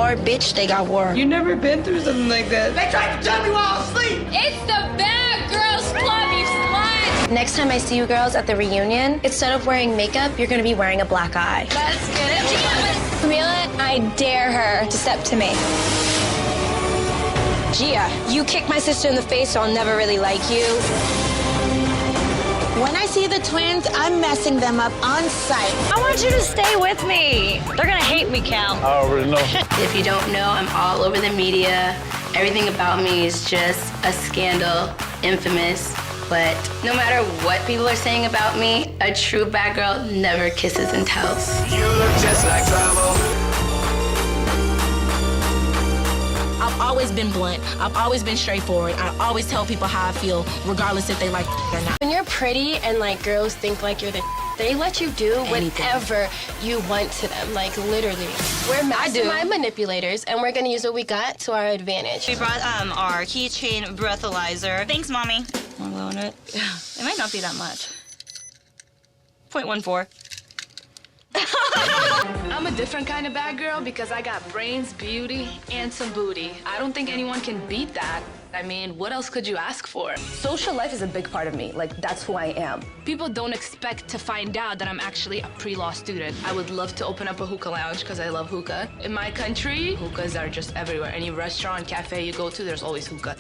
war, bitch, they got war. You never been through something like that. They tried to tell me while I was asleep. It's the Bad Girls Club, you slut! Next time I see you girls at the reunion, instead of wearing makeup, you're gonna be wearing a black eye. Let's get it. Camila, I dare her to step to me. Gia, you kicked my sister in the face, so I'll never really like you. When I see the twins, I'm messing them up on sight. I want you to stay with me. They're gonna hate me, Cal. I already know. If you don't know, I'm all over the media. Everything about me is just a scandal, infamous. But no matter what people are saying about me, a true bad girl never kisses and tells. You look just like trouble. I've always been blunt. I've always been straightforward. I always tell people how I feel, regardless if they like it or not. When you're pretty and like girls think like you're the they let you do whatever you want to them, like literally. We're mastermind manipulators and we're gonna use what we got to our advantage. We brought our keychain breathalyzer. Thanks, Mommy. Wanna blow on it? It might not be that much. 0.14. I'm a different kind of bad girl because I got brains, beauty, and some booty. I don't think anyone can beat that. I mean, what else could you ask for? Social life is a big part of me. Like, that's who I am. People don't expect to find out that I'm actually a pre-law student. I would love to open up a hookah lounge because I love hookah. In my country, hookahs are just everywhere. Any restaurant, cafe you go to, there's always hookah.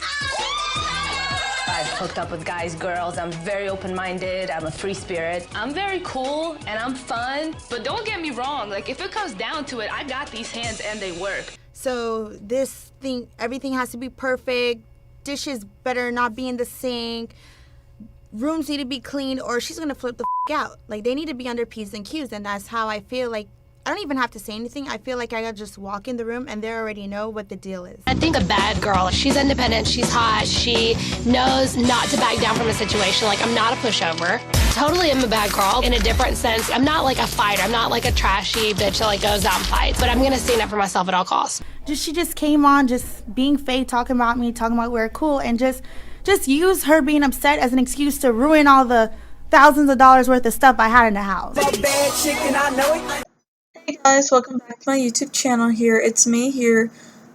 I've hooked up with guys, girls. I'm very open-minded. I'm a free spirit. I'm very cool and I'm fun, but don't get me wrong. Like, if it comes down to it, I got these hands and they work. So this thing, everything has to be perfect. Dishes better not be in the sink. Rooms need to be cleaned or she's going to flip the out. Like, they need to be under P's and Q's, and that's how I feel. Like, I don't even have to say anything. I feel like I gotta just walk in the room and they already know what the deal is. I think a bad girl, she's independent, she's hot, she knows not to back down from a situation. Like, I'm not a pushover. Totally am a bad girl in a different sense. I'm not like a fighter. I'm not like a trashy bitch that like goes out and fights, but I'm gonna stand up for myself at all costs. She just came on just being fake, talking about me, talking about we're cool, and just use her being upset as an excuse to ruin all the thousands of dollars worth of stuff I had in the house. That bad chicken, I know it. Hey guys, welcome back to my YouTube channel here. It's me here,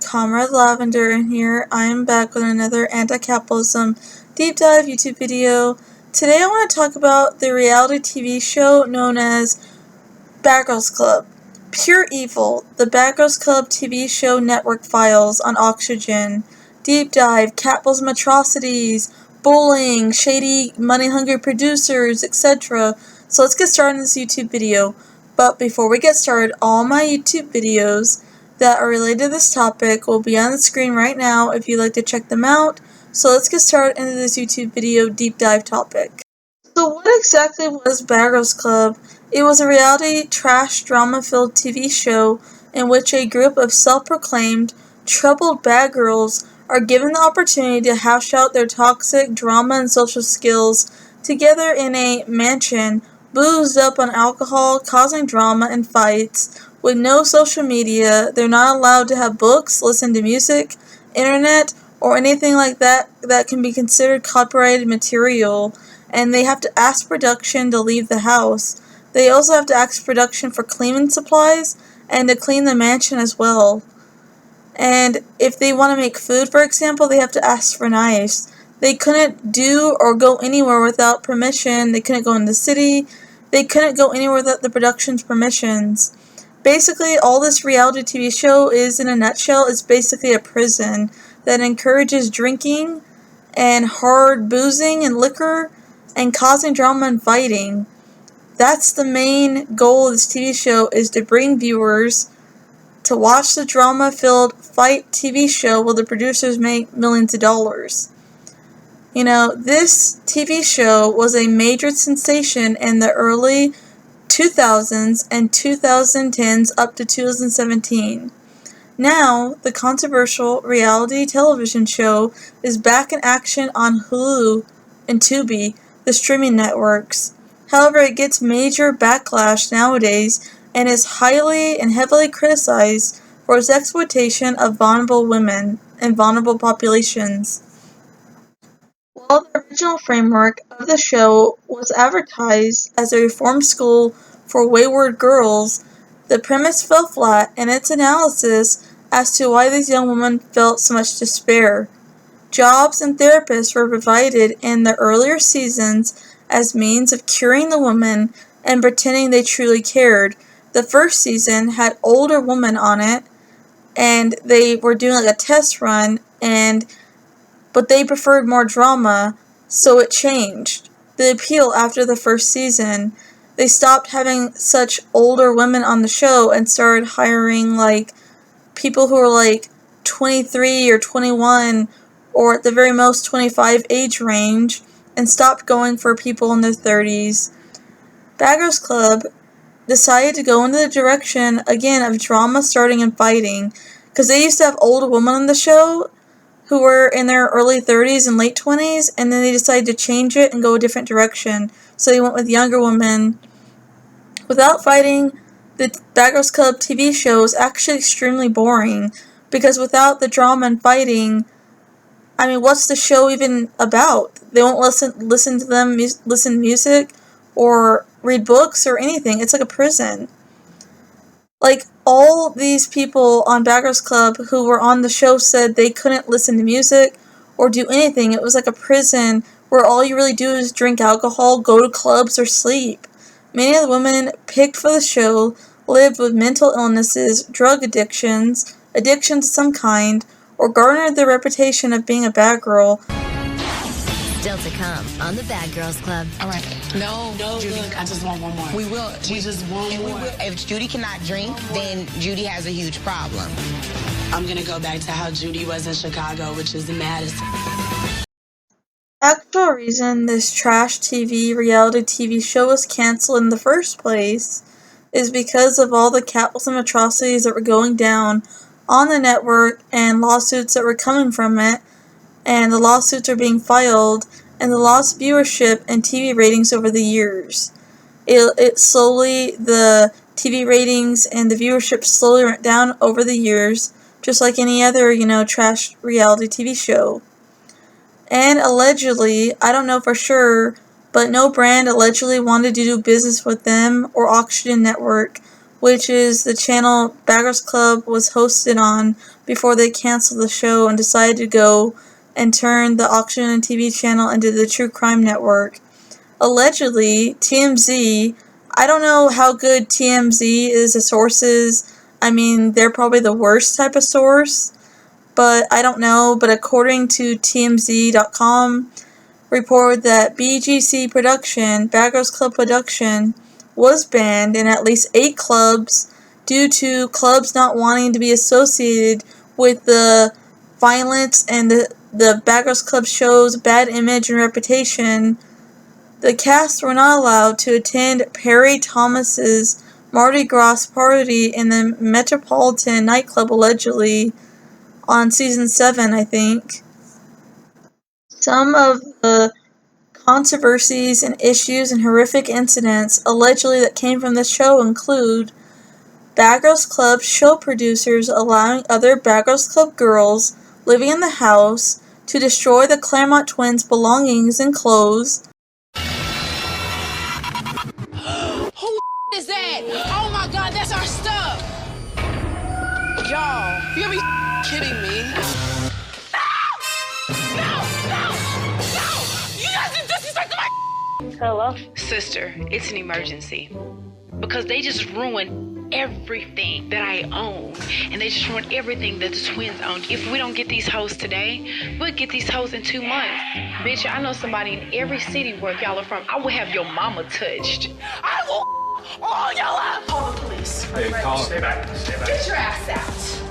Comrade Lavender, and here I am back with another anti-capitalism deep dive YouTube video. Today I want to talk about the reality TV show known as Bad Girls Club. Pure evil, the Bad Girls Club TV show network files on Oxygen. Deep dive, capitalism atrocities, bullying, shady, money-hungry producers, etc. So let's get started in this YouTube video. But before we get started, all my YouTube videos that are related to this topic will be on the screen right now if you'd like to check them out. So let's get started into this YouTube video deep dive topic. So what exactly was Bad Girls Club? It was a reality trash drama-filled TV show in which a group of self-proclaimed troubled bad girls are given the opportunity to hash out their toxic drama and social skills together in a mansion boozed up on alcohol, causing drama and fights. With no social media, they're not allowed to have books, listen to music, internet, or anything like that that can be considered copyrighted material, and they have to ask production to leave the house. They also have to ask production for cleaning supplies and to clean the mansion as well. And if they want to make food, for example, they have to ask for knives. They couldn't do or go anywhere without permission. They couldn't go in the city. They couldn't go anywhere without the production's permissions. Basically, all this reality TV show is, in a nutshell, is basically a prison that encourages drinking and hard boozing and liquor and causing drama and fighting. That's the main goal of this TV show, is to bring viewers to watch the drama-filled fight TV show while the producers make millions of dollars. You know, this TV show was a major sensation in the early 2000s and 2010s up to 2017. Now, the controversial reality television show is back in action on Hulu and Tubi, the streaming networks. However, it gets major backlash nowadays and is highly and heavily criticized for its exploitation of vulnerable women and vulnerable populations. While the original framework of the show was advertised as a reform school for wayward girls, the premise fell flat and its analysis as to why these young women felt so much despair. Jobs and therapists were provided in the earlier seasons as means of curing the women and pretending they truly cared. The first season had older women on it, and they were doing like a test run, but they preferred more drama, so it changed. The appeal after the first season, they stopped having such older women on the show and started hiring like people who were like 23 or 21 or at the very most 25 age range, and stopped going for people in their 30s. Bad Girls Club decided to go into the direction again of drama starting and fighting, because they used to have older women on the show who were in their early 30s and late 20s, and then they decided to change it and go a different direction. So they went with younger women. Without fighting, the Bad Girls Club TV show is actually extremely boring, because without the drama and fighting, I mean, what's the show even about? They won't listen to them, listen to music, or read books or anything. It's like a prison. Like, all these people on Bad Girls Club who were on the show said they couldn't listen to music or do anything. It was like a prison where all you really do is drink alcohol, go to clubs, or sleep. Many of the women picked for the show lived with mental illnesses, drug addictions, addiction to some kind, or garnered the reputation of being a bad girl. Still to come on the Bad Girls Club. All right. No, Judy, look, I just want one more. We will. We just want more. If Judy cannot drink, then Judy has a huge problem. I'm going to go back to how Judy was in Chicago, which is in Madison. Actual reason this trash reality TV show was canceled in the first place is because of all the capitalism atrocities that were going down on the network and lawsuits that were coming from it, and the lawsuits are being filed, and the lost viewership and TV ratings over the years. It slowly, the TV ratings and the viewership slowly went down over the years, just like any other, trash reality TV show. And allegedly, I don't know for sure, but no brand allegedly wanted to do business with them or Auction Network, which is the channel Bad Girls Club was hosted on before they canceled the show and decided to go and turn the Auction and TV channel into the True Crime Network. Allegedly, TMZ, I don't know how good TMZ is as sources. I mean, they're probably the worst type of source, but I don't know. But according to TMZ.com, reported that BGC production, Bad Girls Club production, was banned in at least 8 clubs due to clubs not wanting to be associated with the violence and the Bad Girls Club show's bad image and reputation. The cast were not allowed to attend Perry Thomas's Mardi Gras party in the Metropolitan Night Club, allegedly, on season 7, I think. Some of the controversies and issues and horrific incidents allegedly that came from the show include Bad Girls Club show producers allowing other Bad Girls Club girls living in the house to destroy the Clermont twins' belongings and clothes. Who is that? Oh my god, that's our stuff! Y'all, you gotta be kidding me. Hello? Sister, it's an emergency. Because they just ruined everything that I own. And they just ruined everything that the twins own. If we don't get these hoes today, we'll get these hoes in 2 months. Bitch, I know somebody in every city where y'all are from. I will have your mama touched. I will all y'all up! Call the police. Hey, call them. Stay back. Get your ass out.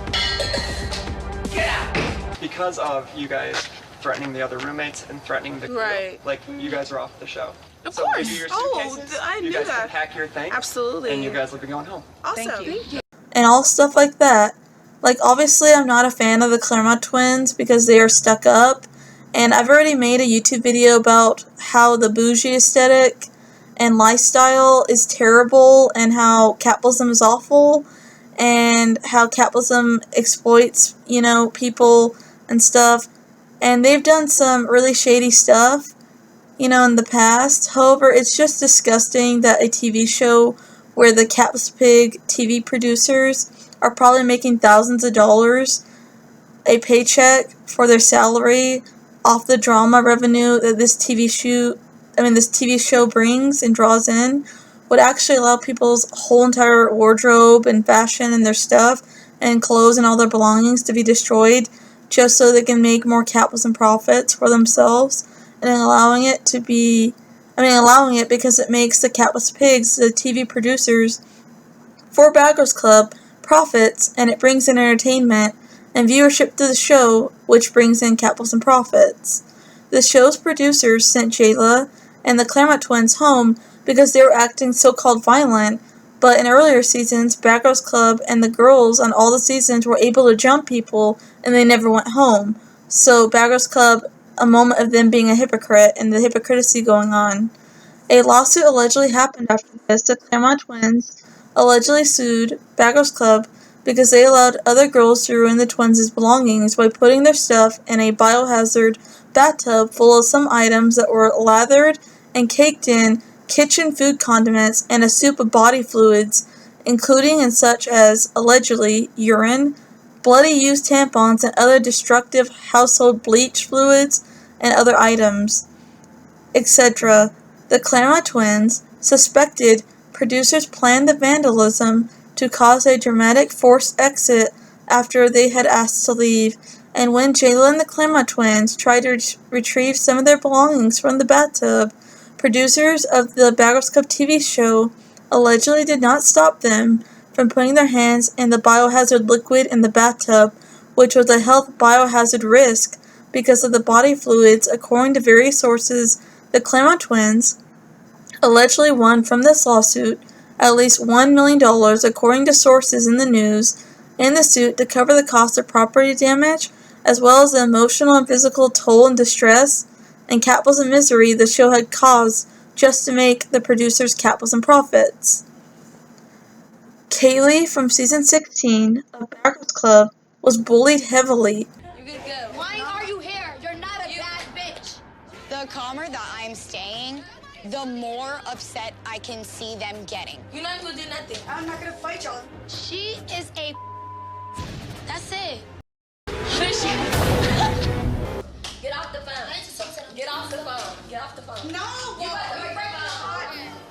Get out. Because of you guys threatening the other roommates and threatening the right. Like, you guys are off the show. Of so course. Give you your suitcases, I knew you guys that. can pack your thing. Absolutely. And you guys will be going home. Awesome. Thank you. And all stuff like that. Like, obviously, I'm not a fan of the Clermont twins because they are stuck up. And I've already made a YouTube video about how the bougie aesthetic and lifestyle is terrible and how capitalism is awful and how capitalism exploits, people and stuff. And they've done some really shady stuff, in the past. However, it's just disgusting that a TV show where the Caps Pig TV producers are probably making thousands of dollars a paycheck for their salary off the drama revenue that this TV show brings and draws in, would actually allow people's whole entire wardrobe and fashion and their stuff and clothes and all their belongings to be destroyed just so they can make more capitalism profits for themselves, and allowing it because it makes the capitalist pigs, the TV producers for Bad Girls Club, profits, and it brings in entertainment and viewership to the show, which brings in capitalism profits. The show's producers sent Jayla and the Clermont twins home because they were acting so-called violent, but in earlier seasons, Bad Girls Club and the girls on all the seasons were able to jump people and they never went home. So Bad Girls Club, a moment of them being a hypocrite and the hypocrisy going on. A lawsuit allegedly happened after this. The Clermont twins allegedly sued Bad Girls Club because they allowed other girls to ruin the twins' belongings by putting their stuff in a biohazard bathtub full of some items that were lathered and caked in kitchen food condiments and a soup of body fluids, including and such as, allegedly, urine, bloody used tampons, and other destructive household bleach fluids and other items, etc. The Clermont twins suspected producers planned the vandalism to cause a dramatic forced exit after they had asked to leave, and when Jayla and the Clermont twins tried to retrieve some of their belongings from the bathtub, producers of the Bad Girls Club TV show allegedly did not stop them from putting their hands in the biohazard liquid in the bathtub, which was a health biohazard risk because of the body fluids. According to various sources, the Clermont twins allegedly won from this lawsuit at least $1 million, according to sources in the news, in the suit to cover the cost of property damage, as well as the emotional and physical toll and distress and capitalism misery the show had caused just to make the producers capitalism profits. Kalie from season 16 of Bad Girls Club was bullied heavily. Why are you here? You're not a bad bitch. The calmer that I'm staying, the more upset I can see them getting. You're not gonna do nothing. I'm not gonna fight y'all. She is a. That's it. Get off the phone. Get off the phone. Get off the phone. No!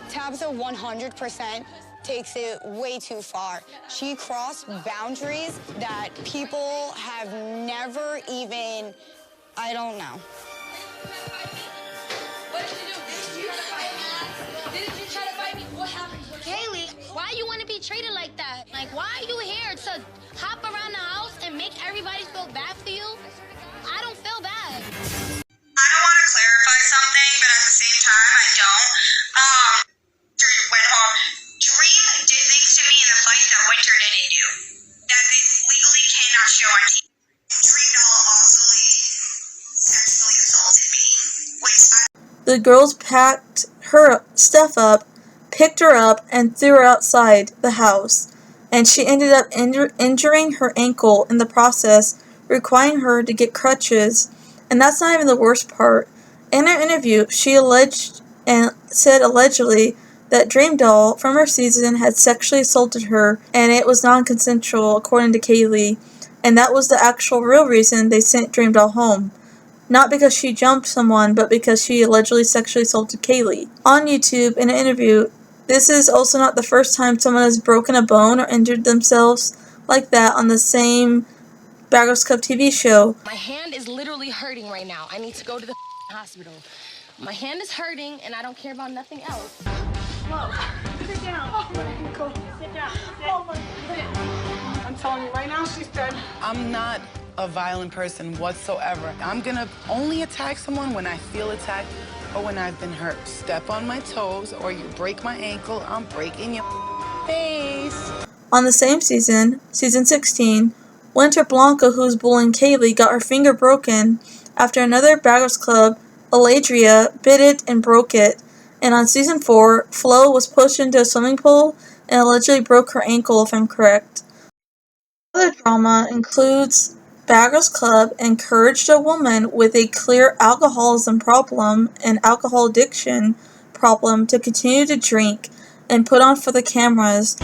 Tabitha 100% takes it way too far. She crossed boundaries that people have never even, I don't know. What did you do? Did you try to fight me? What happened? Kalie, why you want to be treated like that? Like, why are you here to hop around the house and make everybody feel bad for you? I don't feel bad. I don't want to clarify something, but at the same time, I don't. Went home. Dream did things to me in the fight that Winter didn't do. That they legally cannot show on TV. DreamDoll also sexually assaulted me, which The girls packed her stuff up, picked her up, and threw her outside the house, and she ended up injuring her ankle in the process, requiring her to get crutches. And that's not even the worst part. In her interview, she alleged and said allegedly that DreamDoll from her season had sexually assaulted her, and it was non-consensual, according to Kalie, and that was the actual real reason they sent DreamDoll home. Not because she jumped someone, but because she allegedly sexually assaulted Kalie. On YouTube, in an interview, this is also not the first time someone has broken a bone or injured themselves like that on the same Bad Girls Club TV show. My hand is literally hurting right now. I need to go to the hospital. My hand is hurting, and I don't care about nothing else. Whoa. Sit down. Oh, go. Sit down. Oh, my God. I'm telling you right now, she's dead. I'm not a violent person whatsoever. I'm gonna only attack someone when I feel attacked or when I've been hurt. Step on my toes or you break my ankle, I'm breaking your face. On the same season, season 16, Winter Blanca, who was bullying Kalie, got her finger broken after another Bad Girls Club, Allegedly, bit it and broke it. And on season 4, Flo was pushed into a swimming pool and allegedly broke her ankle, if I'm correct. Other drama includes Bad Girls Club encouraged a woman with a clear alcoholism problem and alcohol addiction problem to continue to drink and put on for the cameras.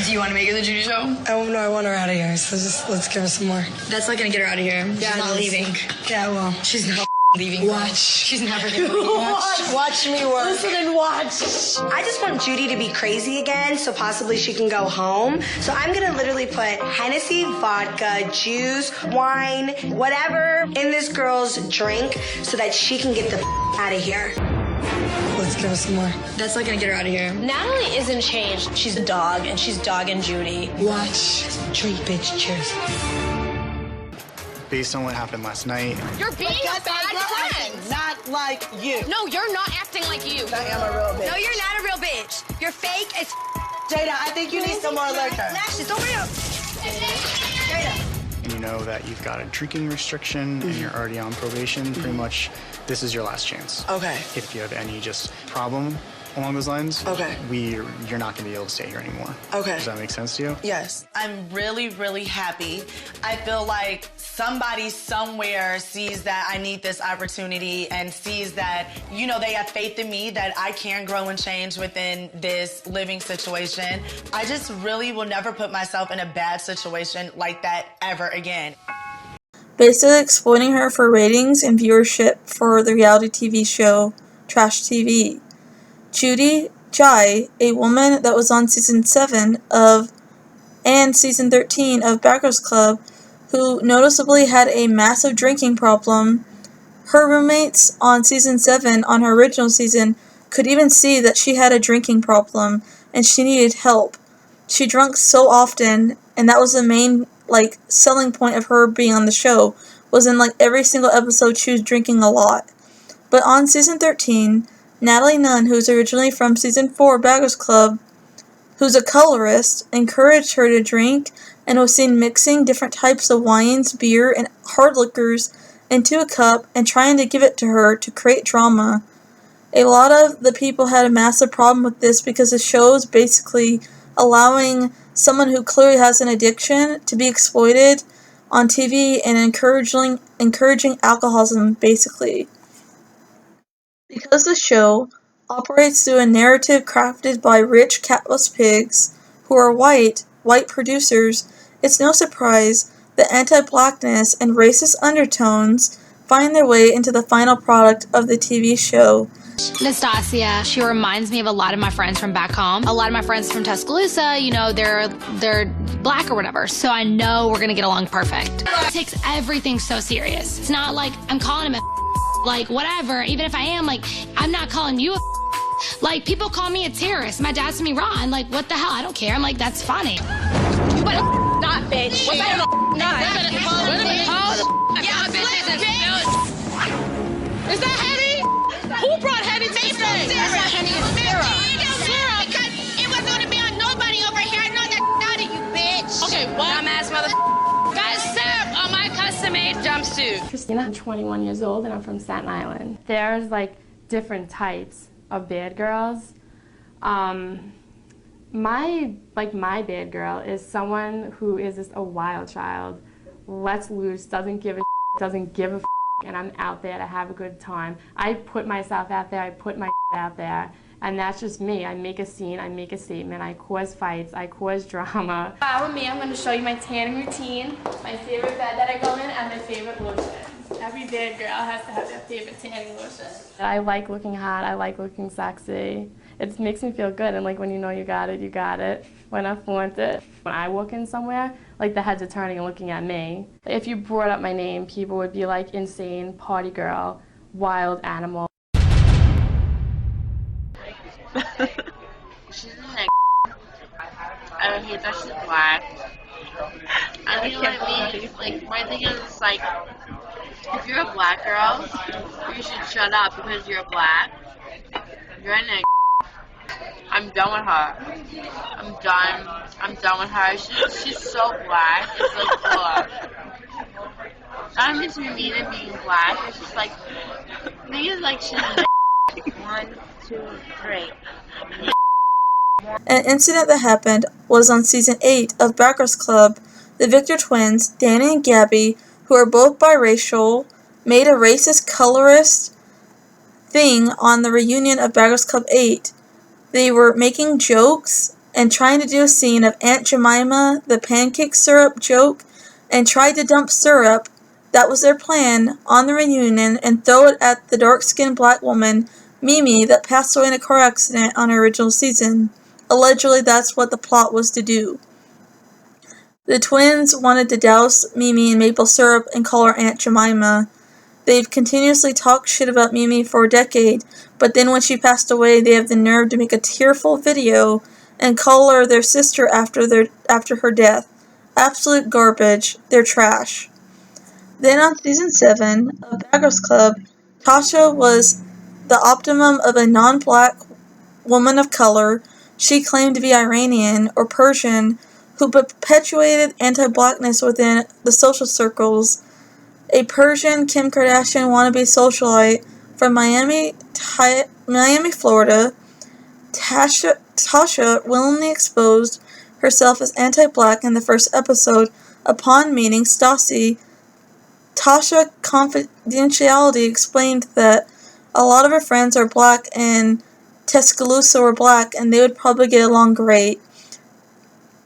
Do you want to make it the Judi show? Oh no, I want her out of here. So let's give her some more. That's not gonna get her out of here. Yeah, she's not leaving. Yeah, well, She's not leaving. Watch. She's never gonna leave. Watch me work. Listen and watch. I just want Judi to be crazy again, so possibly she can go home. So I'm gonna literally put Hennessy, vodka, juice, wine, whatever in this girl's drink so that she can get the out of here. Let's give her some more. That's not gonna get her out of here. Natalie isn't changed. She's a dog, and she's dogging Judi. Watch. Drink, bitch. Cheers. Based on what happened last night. You're being a bad friend. Not like you. No, you're not acting like you. I am a real bitch. No, you're not a real bitch. You're fake as Jada, I think you need some more liquor. lashes. Don't worry. Jada. And you know that you've got a drinking restriction and you're already on probation. Pretty much, this is your last chance. Okay. If you have any just problem along those lines, okay, you're not gonna be able to stay here anymore. Okay. Does that make sense to you? Yes. I'm really, really happy. I feel like somebody somewhere sees that I need this opportunity and sees that, you know, they have faith in me that I can grow and change within this living situation. I just really will never put myself in a bad situation like that ever again. Basically exploiting her for ratings and viewership for the reality TV show Trash TV. Judi Jai, a woman that was on season 7 and season 13 of Bad Girls Club, who noticeably had a massive drinking problem. Her roommates on season 7 on her original season could even see that she had a drinking problem and she needed help. She drank so often, and that was the main selling point of her being on the show, was in every single episode she was drinking a lot. But on season 13, Natalie Nun, who's originally from season 4 Bad Girls Club, who's a colorist, encouraged her to drink and was seen mixing different types of wines, beer, and hard liquors into a cup and trying to give it to her to create drama. A lot of the people had a massive problem with this because the show is basically allowing someone who clearly has an addiction to be exploited on TV and encouraging alcoholism, basically. Because the show operates through a narrative crafted by rich capitalist pigs who are white producers, it's no surprise that anti-blackness and racist undertones find their way into the final product of the TV show. Nastasia, she reminds me of a lot of my friends from back home. A lot of my friends from Tuscaloosa, you know, they're black or whatever, so I know we're gonna get along perfect. It takes everything so serious. It's not like I'm calling him a whatever, even if I am, I'm not calling you a people call me a terrorist. My dad sent me raw, and what the hell, I don't care. I'm that's funny. What a not, bitch. What a not. Is that Henny? Who brought Henny to the stage? That's not Henny, it's Sarah. Because it wasn't going to be on nobody over here. I know that out of you, bitch. Okay, what? Dumbass mother. Guys, Sarah, on my custom-made jumpsuit. Christina, I'm 21 years old and I'm from Staten Island. There's different types of bad girls. My bad girl is someone who is just a wild child, lets loose, doesn't give a and I'm out there to have a good time. I put myself out there, I put my out there, and that's just me. I make a scene, I make a statement, I cause fights, I cause drama. Follow me, I'm going to show you my tanning routine, my favorite bed that I go in, and my favorite lotion. Every bad girl has to have their favorite tanning lotion. I like looking hot, I like looking sexy. It makes me feel good, and when you know you got it, you got it. When I flaunt it. When I walk in somewhere, the heads are turning and looking at me. If you brought up my name, people would be insane, party girl, wild animal. She's a nigga. I hate that she's black. I think my thing is if you're a black girl, you should shut up because you're black. You're a nigga. I'm done with her. I'm done with her. She's so black. It's ugh. That makes me mean at being black. It's just niggas she's a nigga. 1, 2, 3. An incident that happened was on season 8 of Bad Girls Club. The Victor twins, Danny and Gabby, who are both biracial, made a racist colorist thing on the reunion of Bad Girls Club 8. They were making jokes and trying to do a scene of Aunt Jemima, the pancake syrup joke, and tried to dump syrup, that was their plan, on the reunion and throw it at the dark-skinned black woman, Mimi, that passed away in a car accident on her original season. Allegedly, that's what the plot was to do. The twins wanted to douse Mimi in maple syrup and call her Aunt Jemima. They've continuously talked shit about Mimi for a decade, but then when she passed away, they have the nerve to make a tearful video and call her their sister after her death. Absolute garbage. They're trash. Then on season 7 of Bad Girls Club, Tasha was the optimum of a non-black woman of color. She claimed to be Iranian or Persian, who perpetuated anti-blackness within the social circles. A Persian Kim Kardashian wannabe socialite from Miami, Florida, Tasha willingly exposed herself as anti-black in the first episode upon meeting Stassi. Tasha confidentiality explained that a lot of her friends are black and Tuscaloosa were black and they would probably get along great.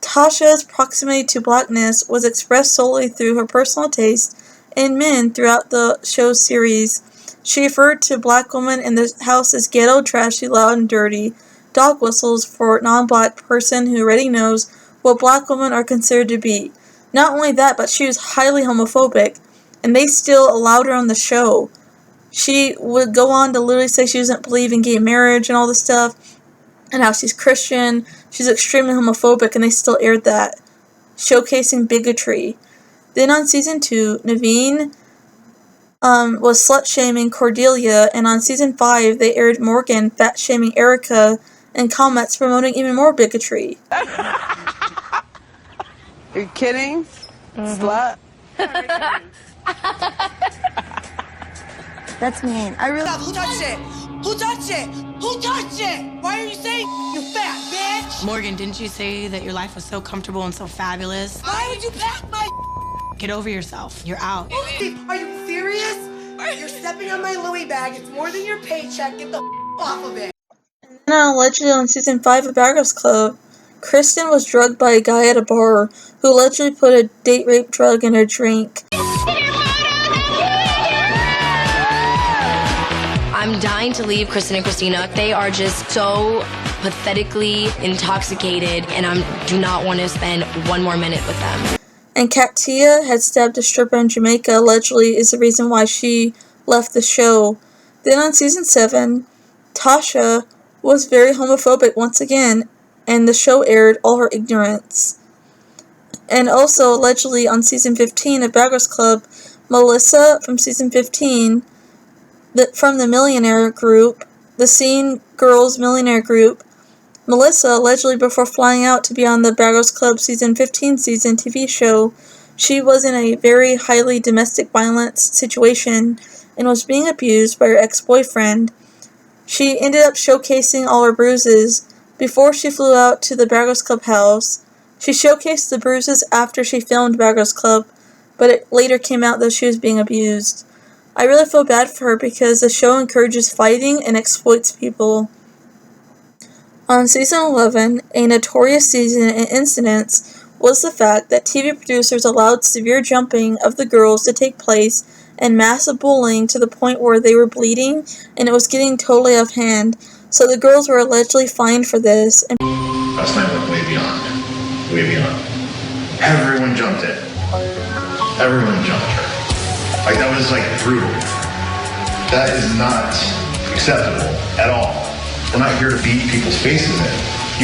Tasha's proximity to blackness was expressed solely through her personal taste in men throughout the show's series. She referred to black women in the house as ghetto, trashy, loud, and dirty. Dog whistles for a non-black person who already knows what black women are considered to be. Not only that, but she was highly homophobic, and they still allowed her on the show. She would go on to literally say she doesn't believe in gay marriage and all this stuff, and how she's Christian. She's extremely homophobic, and they still aired that, showcasing bigotry. Then on season 2, Naveen was slut-shaming Cordelia, and on season 5, they aired Morgan fat-shaming Erica, and comments promoting even more bigotry. You're kidding? Slut? That's mean. I really. Who touched it? Who touched it? Who touched it? Why are you saying you fat bitch? Morgan, didn't you say that your life was so comfortable and so fabulous? Why would you pack my? Get over yourself. You're out. Are you serious? You're stepping on my Louis bag. It's more than your paycheck. Get the off of it. And then allegedly on season 5 of Bad Girls Club, Kristen was drugged by a guy at a bar who allegedly put a date rape drug in her drink. I'm dying to leave Kristen and Christina. They are just so pathetically intoxicated, and I do not want to spend one more minute with them. And Katia had stabbed a stripper in Jamaica, allegedly is the reason why she left the show. Then on season 7, Tasha was very homophobic once again, and the show aired all her ignorance. And also, allegedly, on season 15 of Bad Girls Club, Melissa from season 15, from the Millionaire group, the Scene Girls Millionaire group, Melissa, allegedly before flying out to be on the Bad Girls Club season 15 TV show, she was in a very highly domestic violence situation and was being abused by her ex-boyfriend. She ended up showcasing all her bruises before she flew out to the Bad Girls Club house. She showcased the bruises after she filmed Bad Girls Club, but it later came out that she was being abused. I really feel bad for her because the show encourages fighting and exploits people. On season 11, a notorious season in incidents was the fact that TV producers allowed severe jumping of the girls to take place and massive bullying to the point where they were bleeding and it was getting totally out of hand. So the girls were allegedly fined for this. Last night went way beyond. Way beyond. Everyone jumped it. Everyone jumped her. Like, that was, like, brutal. That is not acceptable at all. We're not here to beat people's faces in.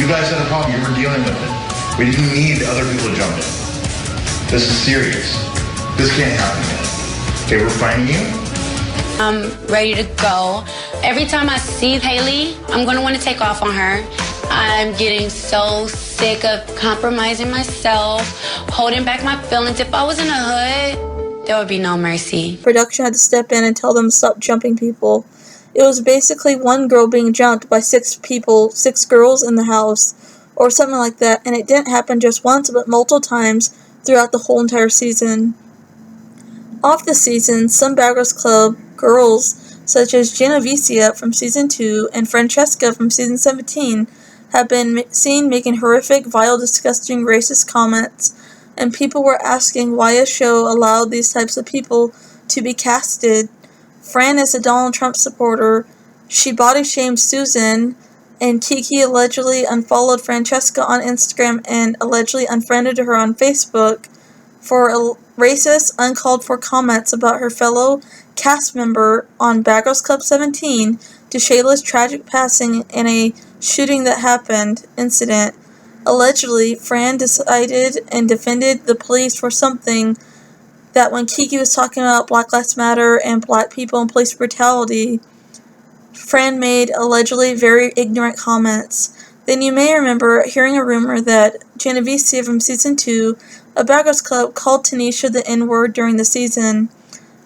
You guys had a problem. You were dealing with it. We didn't need other people to jump in. This is serious. This can't happen again. Okay, we're finding you. I'm ready to go. Every time I see Kalie, I'm going to want to take off on her. I'm getting so sick of compromising myself, holding back my feelings. If I was in the hood, there would be no mercy. Production had to step in and tell them to stop jumping people. It was basically one girl being jumped by 6 people, 6 girls in the house, or something like that, and it didn't happen just once, but multiple times throughout the whole entire season. Off the season, some Bad Girls Club girls, such as Genovese from season 2 and Francesca from season 17, have been seen making horrific, vile, disgusting, racist comments, and people were asking why a show allowed these types of people to be casted. Fran is a Donald Trump supporter. She body shamed Susan, and Kiki allegedly unfollowed Francesca on Instagram and allegedly unfriended her on Facebook for racist, uncalled for comments about her fellow cast member on Bad Girls Club 17 to Shayla's tragic passing in a shooting that happened incident. Allegedly, Fran decided and defended the police for something that when Kiki was talking about Black Lives Matter and black people and police brutality, Fran made allegedly very ignorant comments. Then you may remember hearing a rumor that Genovese from Season 2 of Bad Girls Club called Tanisha the N-word during the season.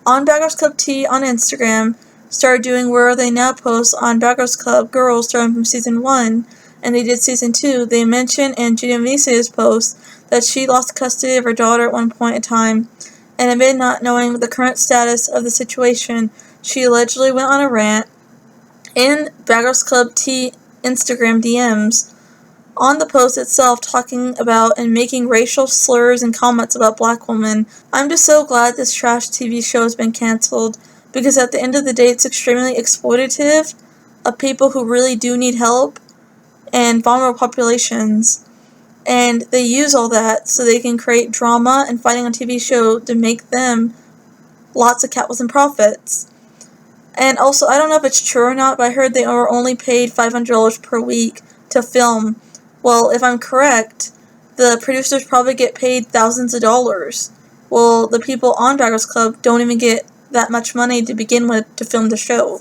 On Bad Girls Club T on Instagram started doing Where Are They Now posts on Bad Girls Club Girls starting from Season 1, and they did Season 2. They mentioned in Genovese's post that she lost custody of her daughter at one point in time, and amid not knowing the current status of the situation, she allegedly went on a rant in Bad Girls Club T Instagram DMs on the post itself, talking about and making racial slurs and comments about black women. I'm just so glad this trash TV show has been canceled, because at the end of the day it's extremely exploitative of people who really do need help and vulnerable populations, and they use all that so they can create drama and fighting on TV show to make them lots of capitalism profits. And also, I don't know if it's true or not, but I heard they were only paid $500 per week to film. Well, if I'm correct, the producers probably get paid thousands of dollars. Well, the people on Bad Girls Club don't even get that much money to begin with to film the show.